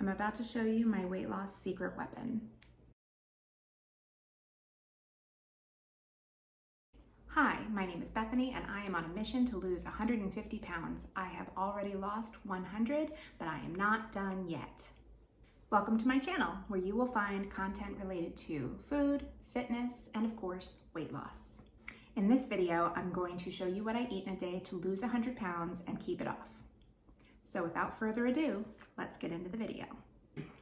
I'm about to show you my weight loss secret weapon. Hi, my name is Bethany and I am on a mission to lose 150 pounds. I have already lost 100, but I am not done yet. Welcome to my channel, where you will find content related to food, fitness, and of course, weight loss. In this video, I'm going to show you what I eat in a day to lose 100 pounds and keep it off. So without further ado, let's get into the video.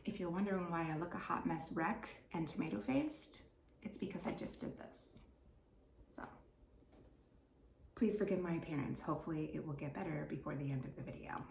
If you're wondering why I look a hot mess wreck and tomato-faced, it's because I just did this. So, please forgive my appearance. Hopefully it will get better before the end of the video.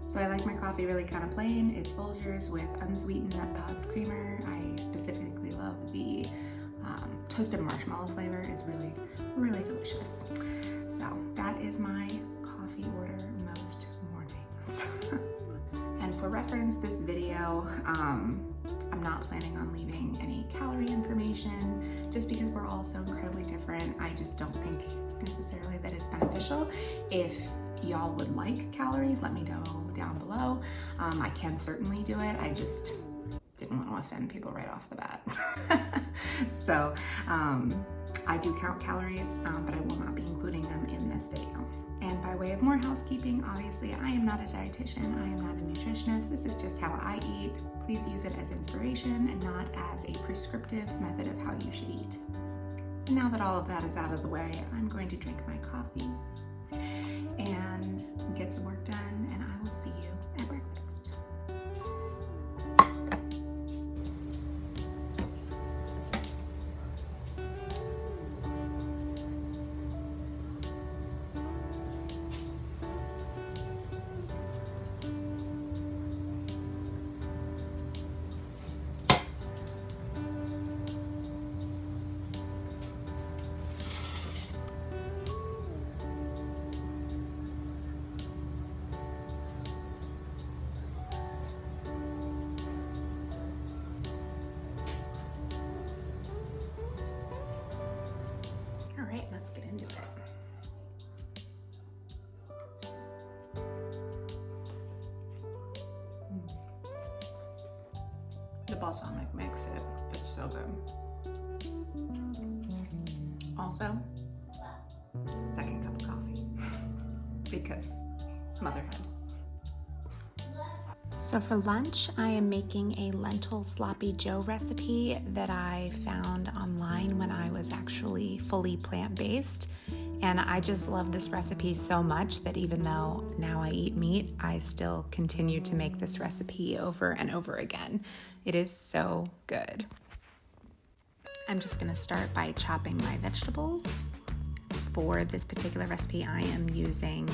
So I like my coffee really kind of plain. It's Folgers with unsweetened nut pods creamer. I specifically love the toasted marshmallow flavor. It's really, really delicious. So that is my coffee order most mornings. And for reference, this video, I'm not planning on leaving any calorie information just because we're all so incredibly different. I just don't think necessarily that it's beneficial. If y'all would like calories, let me know down below. I can certainly do it. I just didn't want to offend people right off the bat. So I do count calories, but I will not be including them in this video. And by way of more housekeeping, obviously I am not a dietitian, I am not a nutritionist. This is just how I eat. Please use it as inspiration and not as a prescriptive method of how you should eat. And now that all of that is out of the way, I'm going to drink my coffee and get some work done, and I will see you at breakfast. Let's get into it. The balsamic makes it, it's so good. Also, second cup of coffee, because motherhood. So for lunch, I am making a lentil sloppy joe recipe that I found online when I was actually fully plant-based. And I just love this recipe so much that even though now I eat meat, I still continue to make this recipe over and over again. It is so good. I'm just gonna start by chopping my vegetables. For this particular recipe, I am using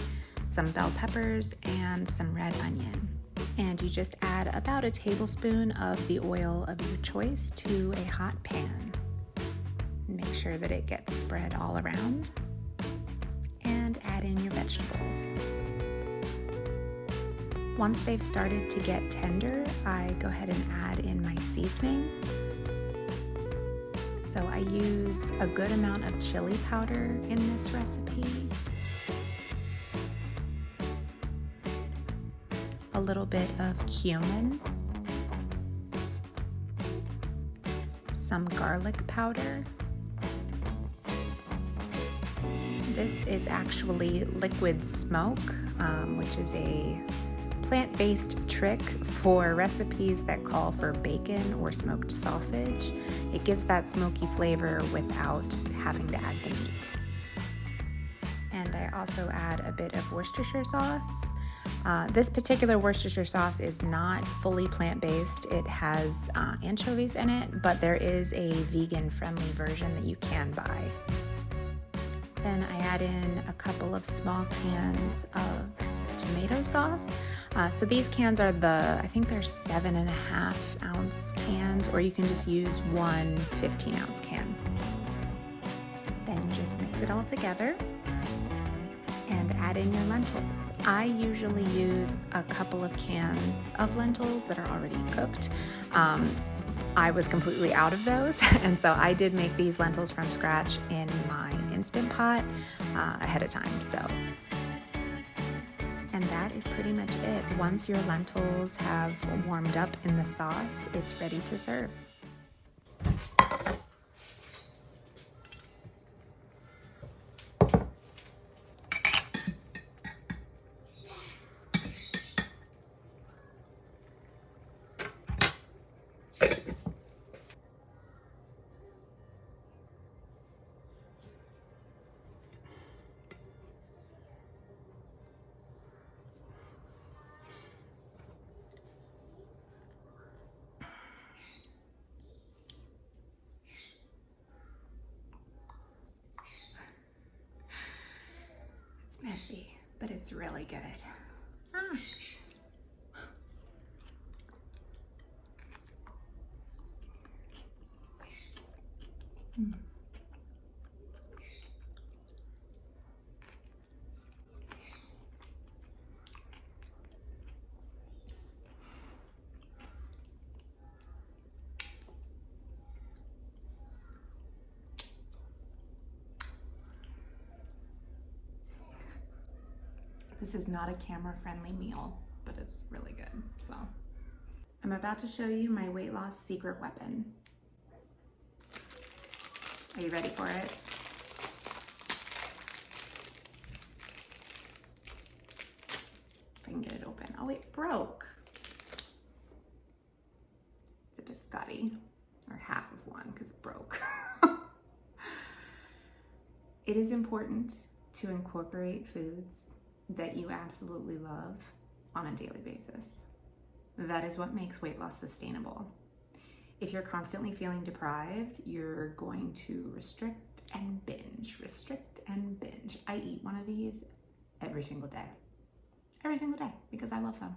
some bell peppers and some red onion. And you just add about a tablespoon of the oil of your choice to a hot pan. Make sure that it gets spread all around. And add in your vegetables. Once they've started to get tender, I go ahead and add in my seasoning. So I use a good amount of chili powder in this recipe. A little bit of cumin, some garlic powder. This is actually liquid smoke, which is a plant-based trick for recipes that call for bacon or smoked sausage. It gives that smoky flavor without having to add the meat. And I also add a bit of Worcestershire sauce. This particular Worcestershire sauce is not fully plant-based. It has anchovies in it, but there is a vegan-friendly version that you can buy. Then I add in a couple of small cans of tomato sauce. So these cans are I think they're 7.5 ounce cans, or you can just use one 15-ounce can. Then you just mix mix it all together and add in your lentils. I usually use a couple of cans of lentils that are already cooked. I was completely out of those, and so I did make these lentils from scratch in my Instant Pot ahead of time. And that is pretty much it. Once your lentils have warmed up in the sauce, it's ready to serve. Messy, but it's really good. This is not a camera-friendly meal, but it's really good, so. I'm about to show you my weight loss secret weapon. Are you ready for it? If I can get it open. Oh, it broke. It's a biscotti, or half of one, because it broke. It is important to incorporate foods that you absolutely love on a daily basis. That is what makes weight loss sustainable. If you're constantly feeling deprived, you're going to restrict and binge, I eat one of these every single day, because I love them.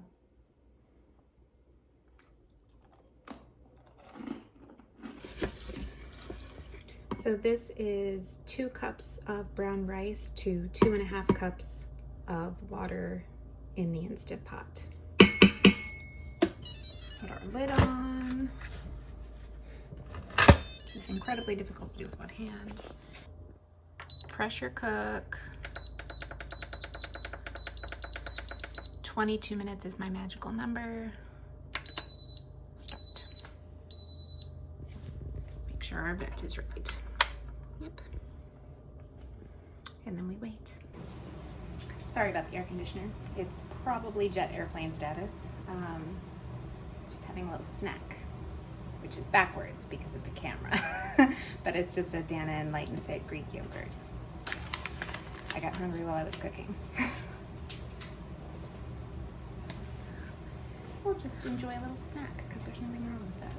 So this is 2 cups of brown rice to 2.5 cups of water in the Instant Pot. Put our lid on. This is incredibly difficult to do with one hand. Pressure cook. 22 minutes is my magical number. Start. Make sure our vent is right. Yep. And then we wait. Sorry about the air conditioner. It's probably jet airplane status. Just having a little snack, which is backwards because of the camera. But it's just a Dana and Light and Fit Greek yogurt. I got hungry while I was cooking. So we'll just enjoy a little snack because there's nothing wrong with that.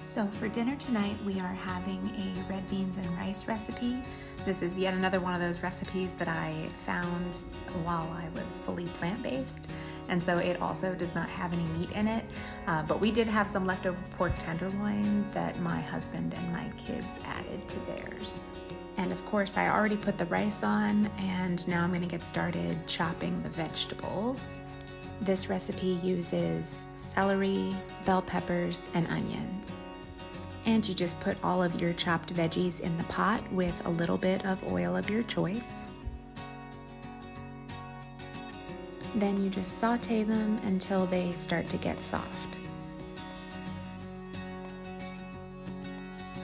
So for dinner tonight, we are having a red beans and rice recipe. This is yet another one of those recipes that I found while I was fully plant-based, and so it also does not have any meat in it, but we did have some leftover pork tenderloin that my husband and my kids added to theirs. And of course, I already put the rice on, and now I'm gonna get started chopping the vegetables. This recipe uses celery, bell peppers, and onions. And you just put all of your chopped veggies in the pot with a little bit of oil of your choice. Then you just saute them until they start to get soft.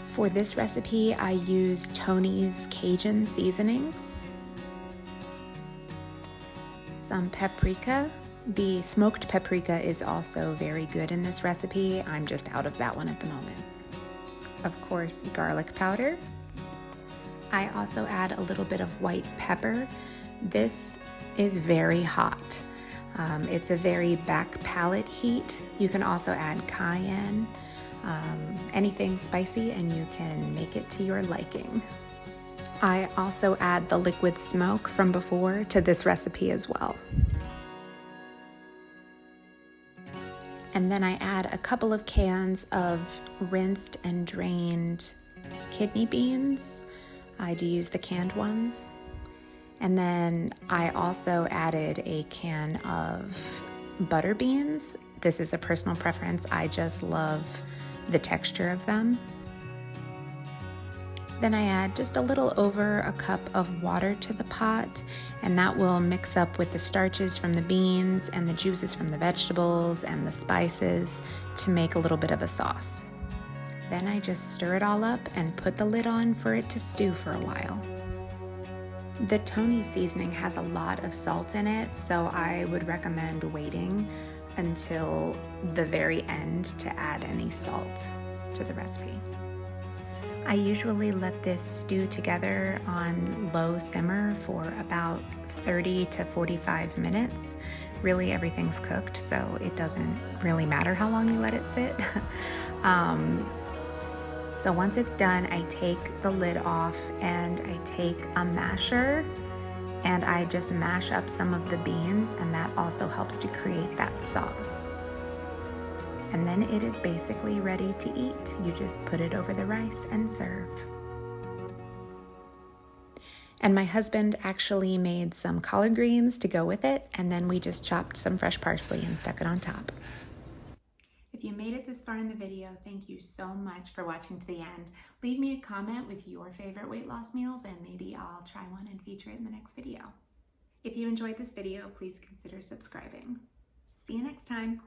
For this recipe, I use Tony's Cajun seasoning, some paprika. The smoked paprika is also very good in this recipe. I'm just out of that one at the moment. Of course, garlic powder. I also add a little bit of white pepper. This is very hot. It's a very back palate heat. You can also add cayenne, anything spicy, and you can make it to your liking. I also add the liquid smoke from before to this recipe as well. And then I add a couple of cans of rinsed and drained kidney beans. I do use the canned ones. And then I also added a can of butter beans. This is a personal preference. I just love the texture of them. Then I add just a little over a cup of water to the pot, and that will mix up with the starches from the beans and the juices from the vegetables and the spices to make a little bit of a sauce. Then I just stir it all up and put the lid on for it to stew for a while. The Tony seasoning has a lot of salt in it, so I would recommend waiting until the very end to add any salt to the recipe. I usually let this stew together on low simmer for about 30 to 45 minutes. Really, everything's cooked, so it doesn't really matter how long you let it sit. So once it's done, I take the lid off and I take a masher and I just mash up some of the beans, and that also helps to create that sauce. And then it is basically ready to eat. You just put it over the rice and serve. And my husband actually made some collard greens to go with it, and then we just chopped some fresh parsley and stuck it on top. If you made it this far in the video, thank you so much for watching to the end. Leave me a comment with your favorite weight loss meals, and maybe I'll try one and feature it in the next video. If you enjoyed this video, please consider subscribing. See you next time.